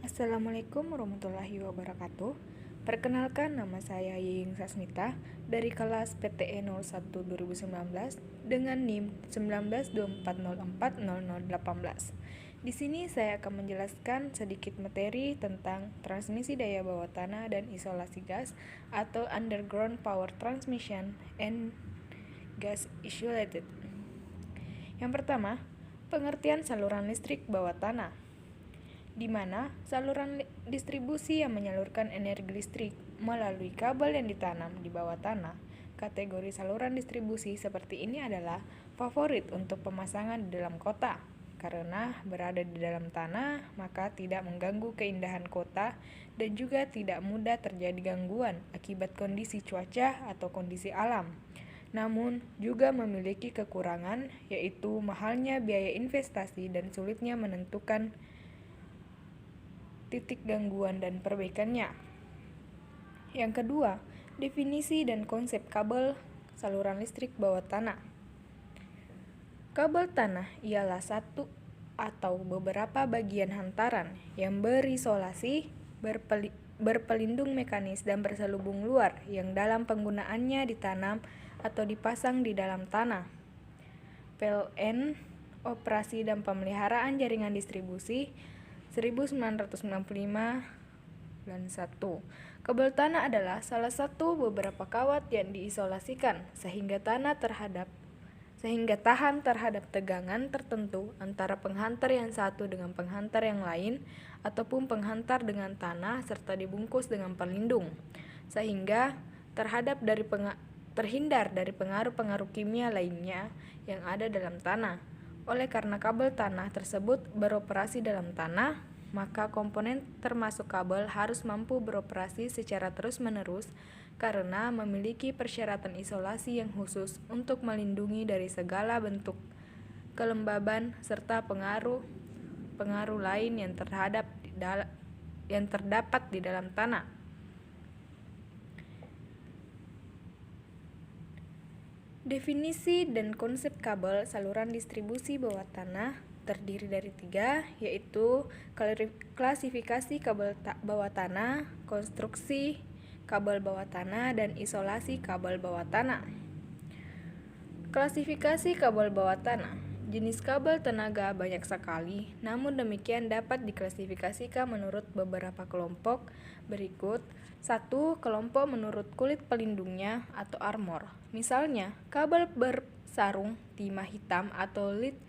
Assalamualaikum warahmatullahi wabarakatuh. Perkenalkan, nama saya Ying Sasmita dari kelas PTE 01 2019 dengan NIM 1924040018. Di sini saya akan menjelaskan sedikit materi tentang transmisi daya bawah tanah dan isolasi gas atau underground power transmission and gas isolated. Yang pertama, pengertian saluran listrik bawah tanah, di mana saluran distribusi yang menyalurkan energi listrik melalui kabel yang ditanam di bawah tanah. Kategori saluran distribusi seperti ini adalah favorit untuk pemasangan di dalam kota, karena berada di dalam tanah maka tidak mengganggu keindahan kota dan juga tidak mudah terjadi gangguan akibat kondisi cuaca atau kondisi alam. Namun juga memiliki kekurangan, yaitu mahalnya biaya investasi dan sulitnya menentukan titik gangguan dan perbaikannya. Yang kedua, definisi dan konsep kabel saluran listrik bawah tanah. Kabel tanah ialah satu atau beberapa bagian hantaran yang berisolasi, berpelindung mekanis dan berselubung luar yang dalam penggunaannya ditanam atau dipasang di dalam tanah. PLN, operasi dan pemeliharaan jaringan distribusi 1995 dan 1. Kabel tanah adalah salah satu beberapa kawat yang diisolasikan sehingga tahan terhadap tegangan tertentu antara penghantar yang satu dengan penghantar yang lain ataupun penghantar dengan tanah serta dibungkus dengan pelindung sehingga terhindar dari pengaruh-pengaruh kimia lainnya yang ada dalam tanah. Oleh karena kabel tanah tersebut beroperasi dalam tanah, maka komponen termasuk kabel harus mampu beroperasi secara terus-menerus karena memiliki persyaratan isolasi yang khusus untuk melindungi dari segala bentuk kelembaban serta pengaruh lain yang terdapat di dalam tanah. Definisi dan konsep kabel saluran distribusi bawah tanah terdiri dari 3, yaitu klasifikasi kabel bawah tanah, konstruksi kabel bawah tanah, dan isolasi kabel bawah tanah. Klasifikasi kabel bawah tanah. Jenis kabel tenaga banyak sekali, namun demikian dapat diklasifikasikan menurut beberapa kelompok berikut. 1. Kelompok menurut kulit pelindungnya atau armor. Misalnya, kabel bersarung timah hitam atau lead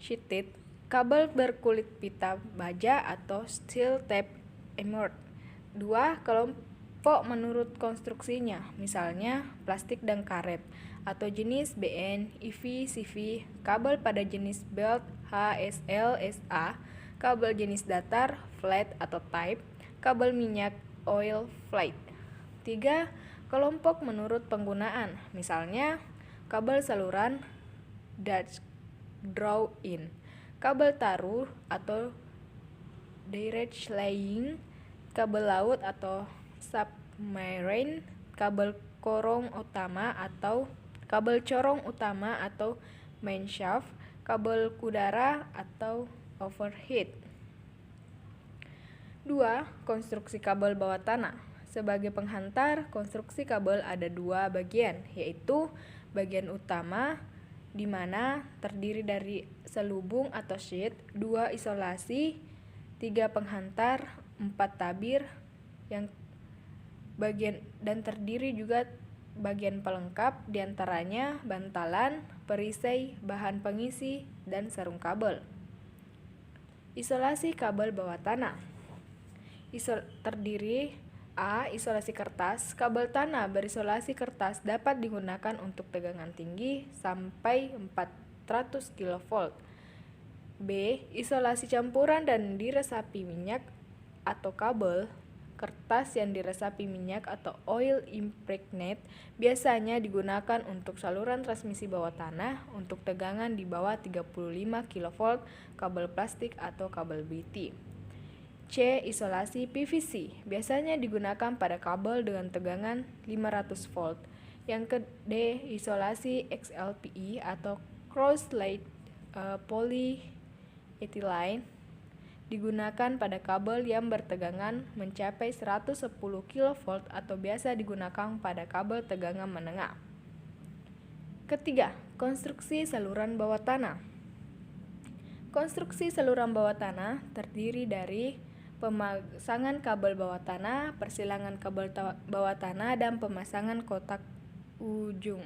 sheeted, kabel berkulit pita baja atau steel tape armor. 2. Kelompok menurut konstruksinya, misalnya plastik dan karet atau jenis BN, EV, CV, kabel pada jenis belt HSL, SA, kabel jenis datar, flat atau type, kabel minyak, oil, flight. 3. Kelompok menurut penggunaan, misalnya kabel saluran, Dutch draw in, kabel taruh atau direct laying, kabel laut atau submarine, kabel corong utama atau main shaft, kabel udara atau overhead. 2. Konstruksi kabel bawah tanah. Sebagai penghantar, konstruksi kabel ada 2 bagian, yaitu bagian utama di mana terdiri dari selubung atau sheet, 2 isolasi, 3 penghantar, 4 tabir yang dan terdiri juga bagian pelengkap, diantaranya bantalan, perisai, bahan pengisi, dan sarung kabel. Isolasi kabel bawah tanah terdiri A. Isolasi kertas. Kabel tanah berisolasi kertas dapat digunakan untuk tegangan tinggi sampai 400 kV. B. Isolasi campuran dan diresapi minyak atau kabel kertas yang diresapi minyak atau oil impregnate biasanya digunakan untuk saluran transmisi bawah tanah untuk tegangan di bawah 35 kV, kabel plastik atau kabel BT. C. Isolasi PVC biasanya digunakan pada kabel dengan tegangan 500 volt. Yang D. Isolasi XLPE atau cross-linked polyethylene digunakan pada kabel yang bertegangan mencapai 110 kV atau biasa digunakan pada kabel tegangan menengah. Ketiga, konstruksi saluran bawah tanah. Konstruksi saluran bawah tanah terdiri dari pemasangan kabel bawah tanah, persilangan kabel bawah tanah, dan pemasangan kotak ujung.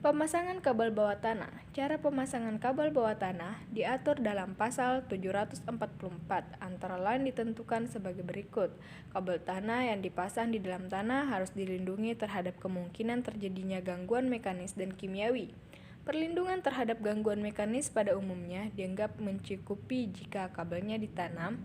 Pemasangan kabel bawah tanah. Cara pemasangan kabel bawah tanah diatur dalam pasal 744, antara lain ditentukan sebagai berikut. Kabel tanah yang dipasang di dalam tanah harus dilindungi terhadap kemungkinan terjadinya gangguan mekanis dan kimiawi. Perlindungan terhadap gangguan mekanis pada umumnya dianggap mencukupi jika kabelnya ditanam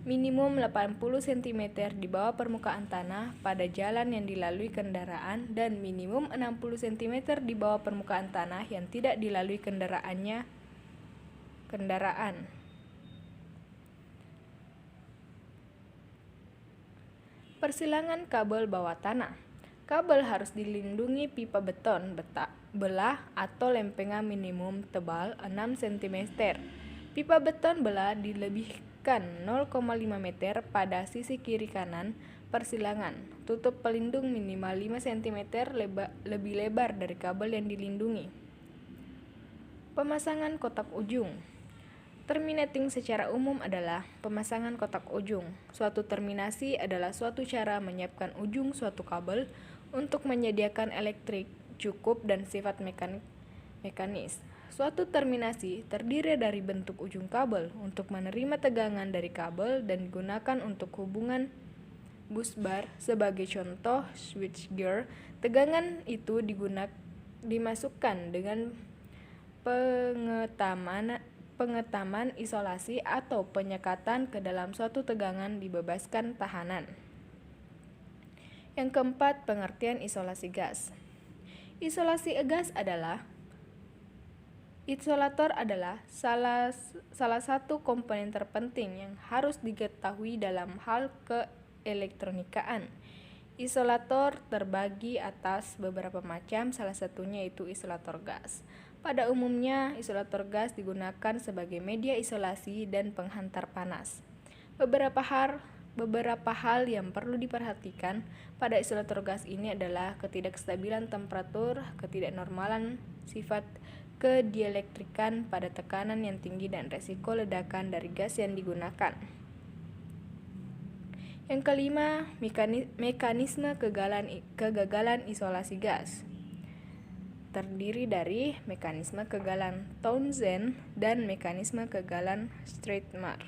minimum 80 cm di bawah permukaan tanah pada jalan yang dilalui kendaraan dan minimum 60 cm di bawah permukaan tanah yang tidak dilalui kendaraan. Persilangan kabel bawah tanah. Kabel harus dilindungi pipa beton belah atau lempengan minimum tebal 6 cm. Pipa beton belah dilebihkan 0,5 meter pada sisi kiri kanan persilangan. Tutup pelindung minimal 5 cm lebih lebar dari kabel yang dilindungi. Pemasangan kotak ujung. Terminating secara umum adalah pemasangan kotak ujung. Suatu terminasi adalah suatu cara menyiapkan ujung suatu kabel untuk menyediakan elektrik cukup dan sifat mekanis. Suatu terminasi terdiri dari bentuk ujung kabel untuk menerima tegangan dari kabel dan digunakan untuk hubungan busbar. Sebagai contoh, switchgear, tegangan itu dimasukkan dengan pengetaman isolasi atau penyekatan ke dalam suatu tegangan dibebaskan tahanan. Yang keempat, pengertian isolasi gas. Isolator adalah salah satu komponen terpenting yang harus diketahui dalam hal keelektronikaan. Isolator terbagi atas beberapa macam, salah satunya yaitu isolator gas. Pada umumnya, isolator gas digunakan sebagai media isolasi dan penghantar panas. Beberapa hal yang perlu diperhatikan pada isolator gas ini adalah ketidakstabilan temperatur, ketidaknormalan sifat kedielektrikan pada tekanan yang tinggi, dan resiko ledakan dari gas yang digunakan. Yang kelima, mekanisme kegagalan isolasi gas. Terdiri dari mekanisme kegagalan Townsend dan mekanisme kegagalan Streetmar.